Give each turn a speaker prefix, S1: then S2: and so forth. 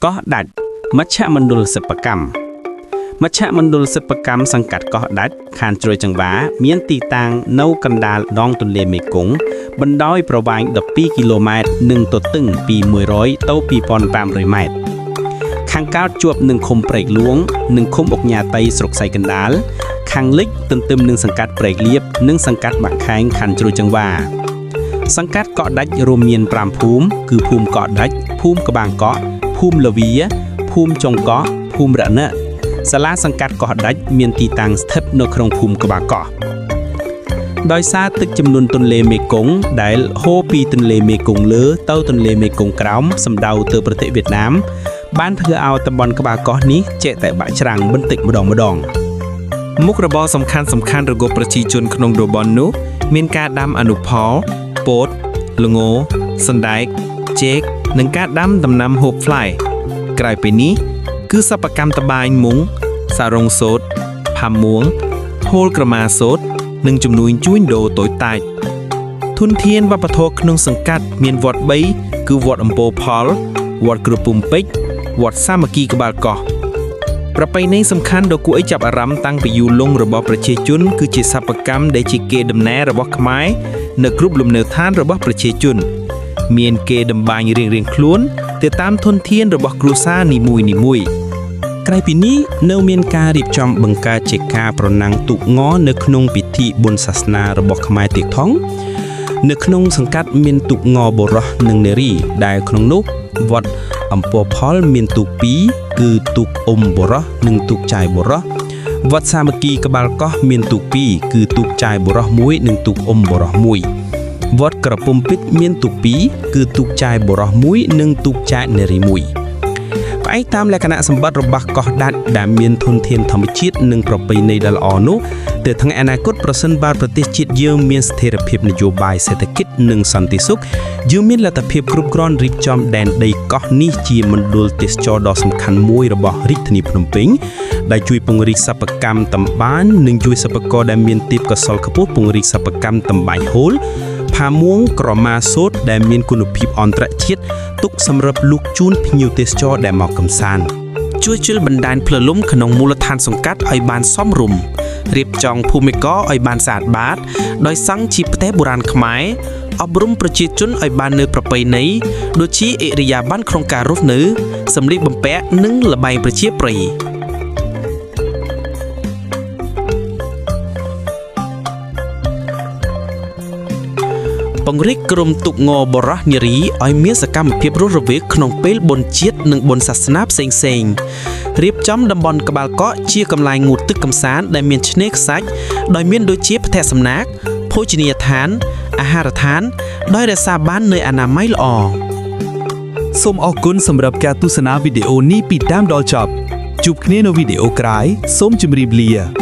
S1: កោះដាច់មជ្ឈមណ្ឌលសិប្បកម្មមជ្ឈមណ្ឌលសិប្បកម្មសង្កាត់កោះដាច់ខាងជ្រោយចង្វាមានទីតាំងនៅកណ្ដាលដងទន្លេមេគង្គបណ្ដោយប្រវែង12គីឡូម៉ែត្រនិងទទឹងពី100ទៅ2500ម៉ែត្រខាងកើតជាប់នឹងឃុំព្រែកលួងនិងឃុំអុកញ៉ាតៃស្រុកសៃកណ្ដាលខាងលិចទន្ទឹមនឹងសង្កាត់ព្រែកលៀបនិងសង្កាត់បាក់ខែងខណ្ឌជ្រោយចង្វាសង្កាត់កោះដាច់រួមមាន5ភូមិគឺភូមិកោះដាច់ភូមិក្បាងកោះភូមិលវីភូមិចុងកោះភូមិរណៈសាលាសង្កាត់កោះដាច់មានទីតាំងស្ថិតនៅក្នុងភូមិក្បាងកោះដោយសារទឹកចំនួនទន្លេមេគង្គដែលហូរពីទន្លេមេគង្គលើទៅទន្លេមេគង្គក្រោមសម្ដៅទៅប្រទេសវៀតណាមបានធ្វើឲ្យតំបន់ក្បាលកោះនេះជែកតែបាក់ច្រាំងបន្តិចម្ដងមុខរបរសំខាន់របស់ប្រជាជនក្នុងតំបន់នោះមានការដាំអនុផលពោតល្ងសណ្ដែកចេកនិងការដាំដំណាំហូបផ្លែក្រៅពីនេះគឺសិប្បកម្មត្បាញមុងសារងសូត្រផាមួងហូលក្រមាសូត្រនិងជំនួញជួញដូរតូចតាចធនធានវប្បធម៌ក្នុងសង្កាត់មានវត្ត3គឺវត្តអំពរផលវត្តក្រពុំពេជ្រវត្តសាមគ្គីក្បាលកោះប្រពៃណីសំខាន់ដ៏គួរឲ្យចាប់អារម្មណ៍តាំងពីយូរលង់របស់ប្រជាជនគឺជាសិប្បកម្មដែលជាកេរដំណែលរបស់ខ្មែរនៅគ្រប់លំនៅឋានរបស់ប្រជាជនមានកេរតម្បាញរៀងៗខ្លួនទៅតាមធនធានរបស់គ្រួសារនីមួយៗក្រៅពីនេះនៅមានការរៀបចំបង្កើតជាការប្រណាំងទូកងនៅក្នុងពិធីបុណ្យសាសនារបស់ខ្មែរទៀតផងនៅក្នុងសង្កាត់មានទូកងបុរសនិងនារីដែលក្នុងនោះវត្តអំពរផលមានទូក2គឺទូកបុរសនិងទូកចាយបុរសវត្តសាមគ្គីក្បាលកោះមានទូក2គឺទូកចាយបុរស1និងទូកបុរស1វត្តក្រពុំពេជ្រមានទូក2គឺទូកចាយបុរស1និងទូកចាយនារី1ផ្អែកតាមលក្ខណៈសម្បត្តិរបស់កោះដាច់ដែលមានធនធានធម្មជាតិនិងប្រពៃណីដ៏ល្អនោះទៅថ្ងៃអនាគតប្រសិនបើប្រទេសជាតិយើងមានស្ថិរភាពនយោបាយសេដ្ឋកិច្ចនិងសន្តិសុខយើងមានលទ្ធភាពគ្រប់គ្រាន់រៀបចំដែនដីកោះនេះជាមណ្ឌលទេសចរណ៍ដ៏សំខាន់មួយរបស់រាជធានីភ្នំពេញដែលជួយពង្រីកសិប្បកម្មតម្បាញនិងជួយសិប្បករដែលមានទេពកោសល្យខ្ពស់ពង្រីកសិប្បកម្មតម្បាញហូលផាមួងក្រមាសូត្រដែលមានគុណភាពអន្តរជាតិទុកសម្រាប់លក់ជូនភ្ញៀវទេសចរដែលមកកម្សាន្តជួយជិលបណ្ដាញផ្លូវលំក្នុងមូលដ្ឋានសង្កាត់ឲ្យបានសមរម្យរៀបចំភូមិករឲ្យបានស្អាតបាតដោយសង់ជាផ្ទះបុរាណខ្មែរអប់រំប្រជាជនឲ្យបាននៅប្រពៃណីដូចជាឥរិយាបថក្នុងការរស់នៅសម្លៀកបំពាក់និងល្បែងប្រជាប្រិយពង្រីកក្រុមទូកងបរោះនារីឲ្យមានសកម្មភាពរស់រវើកក្នុងពេលបុណ្យជាតិនិងបុណ្យសាសនាផ្សេងៗរៀបចំតំបន់ក្បាលកោះជាកន្លែងងូតទឹកកម្សាន្តដែលមានឆ្នេរខ្សាច់ដោយមានដូចជាផ្ទះសំណាក់ភោជនីយដ្ឋានអាហារដ្ឋានដោយរក្សាបាននូវអនាម័យល្អសូមអរគុណសម្រាប់ការទស្សនាវីដេអូនេះពីដើមដល់ចប់ជួបគ្នានៅវីដេអូក្រោយសូមជម្រាបលា